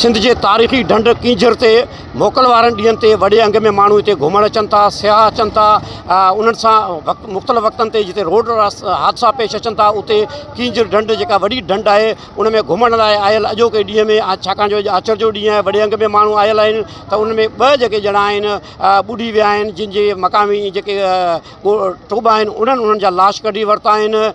सिंध जे तारीख़ी ढंढ कींझर ते मोकल वारनि ॾींहंनि ते वॾे अंग में माण्हू हिते घुमणु अचनि था, सियाह अचनि था। उन्हनि सां मुख़्तलिफ़ वक़्तनि ते जिते रोड हादसा पेश अचनि था, उते कींझर ढंढ जेका वॾी ढंढ आहे उन में घुमण लाइ आयल अॼोके ॾींहं में छाकाणि जो आचर जो ॾींहुं आहे, वॾे अंग में माण्हू आयल आहिनि, त उन में ॿ जेके ॼणा आहिनि ॿुॾी विया आहिनि, जिन जे मक़ामी जेके टोबा आहिनि उन्हनि जा लाश कढी वरिता आहिनि।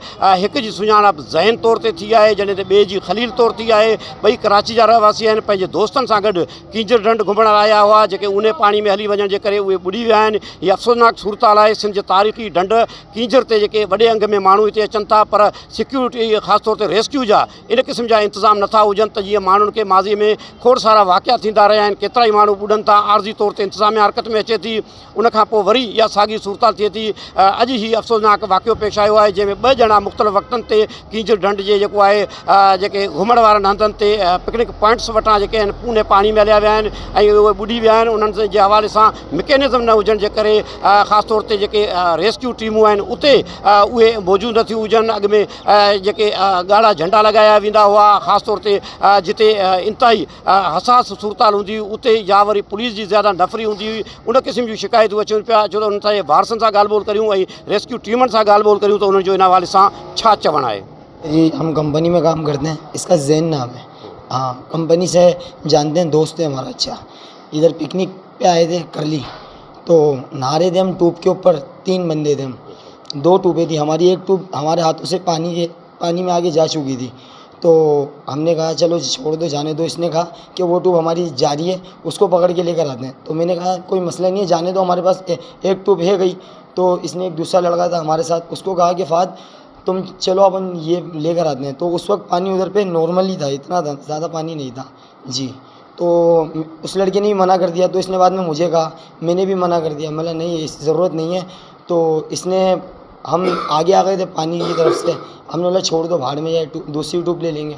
हिक जी सुञाणप ज़ैन तौर ते थी आहे, जॾहिं त ॿिए जी ख़लील तौर थी आहे। ॿई कराची जा रहवासी आहिनि, पंहिंजे दोस्तनि सां गॾु कींझर ढंढ घुमण आया हुआ, जेके उन पाणी में हली वञण जे करे उहे ॿुॾी विया आहिनि। हीअ अफ़सोसनाक सूरत हाल आहे। सिंध जे तारीख़ी ढंढ कींझर ते जेके वॾे अंग में माण्हू हिते अचनि था, पर सिक्योरिटी ख़ासि तौर ते रेस्क्यू जा इन क़िस्म जा इंतज़ाम नथा हुजनि, त जीअं माण्हुनि खे माज़ी में खोड़ सारा वाक़िया थींदा रहिया आहिनि। केतिरा ई माण्हू ॿुॾनि था, आर्ज़ी तौर ते इंतिज़ामिया हरकत में अचे थी, उनखां पोइ वरी इहा साॻी सूरत हाल थिए थी। अॼु ही अफ़सोसनाक वाक़ियो पेश आयो आहे, जंहिंमें ॿ ॼणा मुख़्तलिफ़ वक़्तनि ते कींझर ढंढ जे जेको आहे जेके घुमण वारनि हंधनि ते पिकनिक पॉइंट्स वटां जेके आहिनि पूने पाणी में हलिया विया आहिनि ऐं उहे ॿुॾी विया आहिनि। उन्हनि जे हवाले सां मिकेनिज़म न हुजण जे करे ख़ासि तौर ते जेके रेस्क्यू टीमूं आहिनि उते उहे मौजूदु नथियूं हुजनि। अॻु में जेके ॻाढ़ा झंडा लॻाया वेंदा हुआ, ख़ासि तौर ते जिते इंतिहाई हसास सूरत हाल हूंदी हुई, उते या वरी पुलिस जी ज़्यादा नफ़री हूंदी हुई, उन क़िस्म जूं शिकायतूं अचनि पिया। छो त उन्हनि सां वारसनि सां ॻाल्हि ॿोल करियूं ऐं रेस्क्यू टीमनि सां ॻाल्हि ॿोल करियूं, त उन्हनि जो इन हवाले सां छा चवणु आहे? जी, हम कंपनी में काम करते हैं, इसका ज़ैन नाम है। हाँ, कंपनी से जानते हैं, दोस्त है हमारा। अच्छा, इधर पिकनिक पे आए थे करली, तो नहा रहे थे हम ट्यूब के ऊपर। 3 बंदे थे हम, 2 ट्यूबें थी हमारी। एक ट्यूब हमारे हाथों से पानी में आगे जा चुकी थी, तो हमने कहा चलो छोड़ दो, जाने दो। इसने कहा कि वो ट्यूब हमारी जा रही है, उसको पकड़ के लेकर आते हैं। तो मैंने कहा कोई मसला नहीं है, जाने दो, हमारे पास एक ट्यूब है गई। तो इसने एक दूसरा लड़का था हमारे साथ, उसको कहा कि फ़ाद तुम चलो अपन ये लेकर आते हैं। तो उस वक्त पानी उधर पे नॉर्मली था, इतना था, ज़्यादा पानी नहीं था जी। तो उस लड़के ने भी मना कर दिया, तो इसने बाद में मुझे कहा, मैंने भी मना कर दिया, मतलब नहीं इस ज़रूरत नहीं है। तो इसने हम आगे आ गए थे पानी की तरफ से, हमने बोला छोड़ दो, भाड़ में जाए, दूसरी ट्यूब ले लेंगे।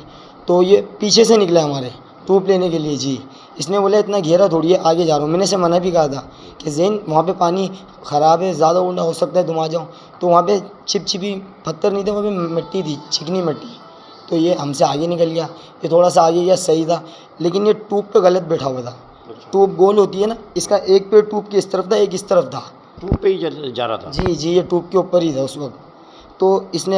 तो ये पीछे से निकला हमारे ट्यूब लेने के लिए जी। इसने बोला इतना गहरा थोड़ी है, आगे जा रहा हूँ। मैंने से मना भी कहा था कि ज़ैन वहाँ पे पानी ख़राब है, ज़्यादा ऊंडा हो सकता है, तुम आ जाओ। तो वहाँ पे चिपचिपी पत्थर नहीं थे, वहाँ पे मिट्टी थी, चिकनी मिट्टी। तो ये हमसे आगे निकल गया, ये थोड़ा सा आगे गया, सही था, लेकिन ये ट्यूब पे गलत बैठा हुआ था। ट्यूब गोल होती है ना, इसका एक पेड़ ट्यूब के इस तरफ था, एक इस तरफ था, ट्यूब पे ही जा रहा था जी जी, ये ट्यूब के ऊपर ही था उस वक्त। तो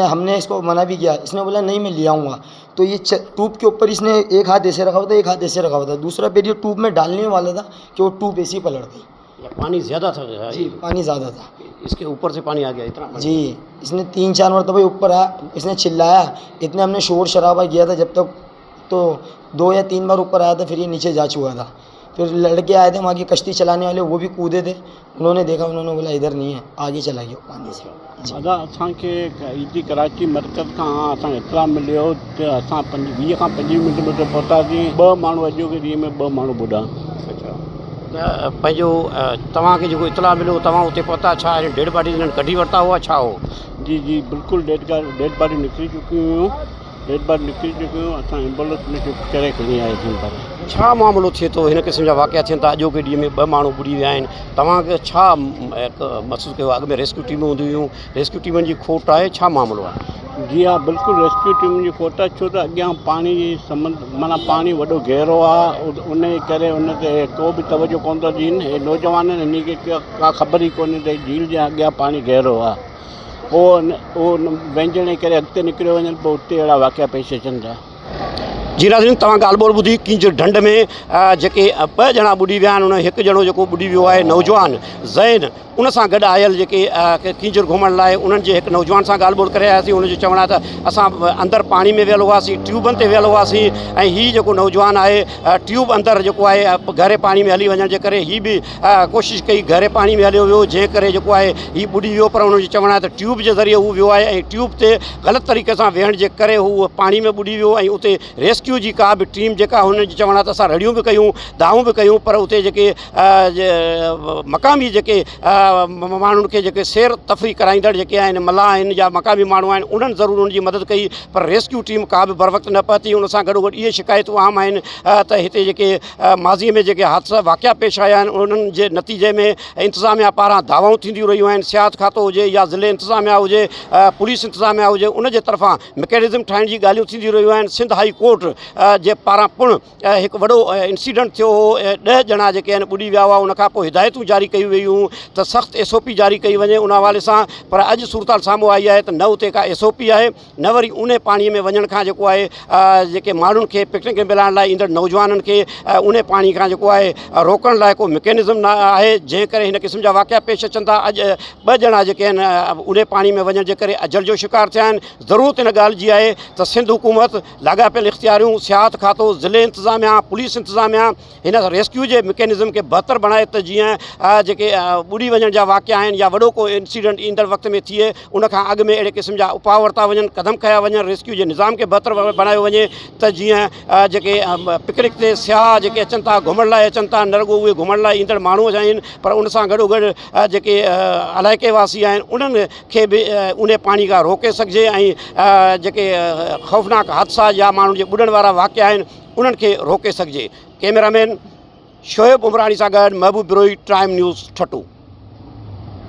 हमने इसको मना भी किया, इसने बोला नहीं मैं ले आऊँगा। तो ये ट्यूब के ऊपर इसने एक हाथ ऐसे रखा हुआ था, एक हाथ ऐसे रखा हुआ था, दूसरा पैर ये ट्यूब में डालने वाला था कि वो ट्यूब ऐसी ही पलट गई। पानी ज़्यादा था जी, पानी ज़्यादा था, इसके ऊपर से पानी आ गया इतना जी। इसने 3-4 मरतबा ऊपर आया, इसने चिल्लाया, इतने हमने शोर शराबा किया था जब तक, तो 2 या 3 बार ऊपर आया था, फिर ये नीचे जा चुका था। फिर लड़के आए थे वहाँ की कश्ती चलाने वाले, वो भी कूदे थे, उन्होंने देखा, उन्होंने बोला इधर नहीं है, आगे चला गया पानी से। दादा असांखे इजी कराची मरकज़ खां असांखे इतला मिलियो त असां 20 खां 25 मिंट में पहुतासीं। 2 माण्हू अॼोके ॾींहं में 2 माण्हू ॿुॾा। अच्छा, त पंहिंजो तव्हांखे जेको इतला मिलियो, तव्हां उते पहुता, छा डेड बॉडी हिननि कढी वरिता हुआ, छा हो? जी जी, बिल्कुलु डेड बॉडी निकिरी चुकियूं हुयूं, डेड बॉडी निकिरी चुकियूं। असां एम्बुलेंस में चुप करे खणी आयासीं। पर छा मामिलो थिए थो, हिन क़िस्म जा वाक़िया थियनि था, अॼोके ॾींहं में 2 माण्हू ॿुॾी विया आहिनि, तव्हांखे छा महसूसु कयो? अॻु में रेस्क्यू टीमूं हूंदियूं हुयूं, रेस्क्यू टीमनि जी खोट आहे, छा मामिलो आहे? जी हा, बिल्कुलु रेस्क्यू टीम जी खोट आहे, छो त अॻियां पाणी जी माना पाणी वॾो गहरो आहे, उन जे करे उन ते को बि तवजो कोन था ॾियनि। हे नौजवान इन खे का ख़बर ई कोन्हे त झील जे अॻियां पाणी गहरो आहे। उहो व्यंजण जे करे अॻिते निकिरियो वञनि, पोइ उते अहिड़ा वाक़िया पेश अचनि था। जी नाज़रीन, तव्हां ॻाल्हि ॿोल ॿुधी। कींझर ढंढ में जेके 2 ॼणा ॿुॾी विया आहिनि, उन हिकु ॼणो जेको ॿुॾी वियो आहे नौजवान ज़ैन, उन सां गॾु आयल जेके कींझर घुमण लाइ उन्हनि जे हिकु नौजवान सां ॻाल्हि ॿोल करे आयासीं। उनजो चवणु आहे त असां अंदरि पाणी में वियल हुआसीं, ट्यूबनि ते वियल हुआसीं, ऐं हीउ जेको नौजवान आहे ट्यूब अंदरि जेको आहे गहरे पाणी में हली वञण जे करे हीउ बि कोशिशि कई, गहरे पाणी में हलियो वियो, जंहिं करे जेको आहे हीउ ॿुॾी वियो। पर उनजो चवणु आहे त ट्यूब जे ज़रिए हू वियो आहे, ऐं ट्यूब ते ग़लति तरीक़े सां वेहण जे करे हू पाणी में ॿुॾी वियो। ऐं उते रेस्क्यू जी का बि टीम जेका हुनजो चवणु आहे त असां रड़ियूं बि कयूं, दाऊं बि कयूं, पर उते जेके मक़ामी जेके माण्हुनि खे जेके सैर तफ़री कराईंदड़ जेके आहिनि मल्लाह आहिनि या मक़ामी माण्हू आहिनि उन्हनि ज़रूरु उनजी मदद कई, पर रेस्क्यू टीम का बि बर वक़्तु न पहुती। उन सां गॾोगॾु इहे शिकायतूं आम आहिनि त हिते जेके माज़ीअ में जेके हादसा वाक़िया पेश आया आहिनि उन्हनि जे नतीजे में इंतिज़ामिया पारां दावाऊं थींदियूं रहियूं आहिनि। सियाहत खातो हुजे या ज़िले इंतिज़ामिया हुजे, पुलिस इंतिज़ामिया हुजे, उन जे तरफ़ां मैकेनिज़म ठाहिण जी ॻाल्हियूं थींदियूं रहियूं आहिनि। सिंध हाई कोर्ट जे पारां पिणु हिकु वॾो इंसिडेंट थियो हो, 10 ॼणा जेके आहिनि ॿुॾी विया हुआ। उनखां पोइ हिदायतूं जारी कयूं वयूं त सख़्तु SOP जारी कई वञे उन हवाले सां, पर अॼु सूरताल साम्हूं आई आहे त न उते का SOP आहे, न वरी उन पाणीअ में वञण खां जेको आहे जेके माण्हुनि खे पिकनिक मिलाइण लाइ ईंदड़ नौजवाननि खे उन पाणी खां जेको आहे रोकण लाइ को मैकेनिज़म न आहे, जंहिं करे हिन क़िस्म जा वाक़िया पेश अचनि था। अॼु 2 ॼणा जेके आहिनि उन पाणी में वञण जे करे अजल जो शिकार थिया आहिनि। ज़रूरत इन ॻाल्हि जी आहे त सिंध हुकूमत, लाॻापियल इख़्तियारियूं, सियाहत खातो, ज़िले इंतिज़ामिया, पुलिस इंतिज़ामिया हिन रेस्क्यू जे मैकेनिज़म खे बहितर बणाए त जीअं जेके ॿुॾी वञण जा वाक़िया आहिनि या वॾो को इंसिडेंट ईंदड़ वक़्त में थिए उनखां अॻु में अहिड़े क़िस्म जा उपाउ वरिता वञनि, क़दम खया वञनि, रेस्क्यू जे निज़ाम खे बहितर बणायो वञे त जीअं जेके पिकनिक ते सियाह जेके अचनि था, घुमण लाइ अचनि था, न रुॻो उहे घुमण लाइ ईंदड़ माण्हू आहिनि, पर उन सां गॾोगॾु जेके इलाइक़े वासी आहिनि उन्हनि खे बि उन पाणी खां रोके सघिजे ऐं जेके ख़ौफ़नाक हादसा या माण्हुनि जे ॿुॾण वारा वाक़िया आहिनि उन्हनि खे रोके सघिजे। कैमरामैन शोएब उमरानी सां गॾु महबूब बिरोही, टाइम न्यूज़ ठटू।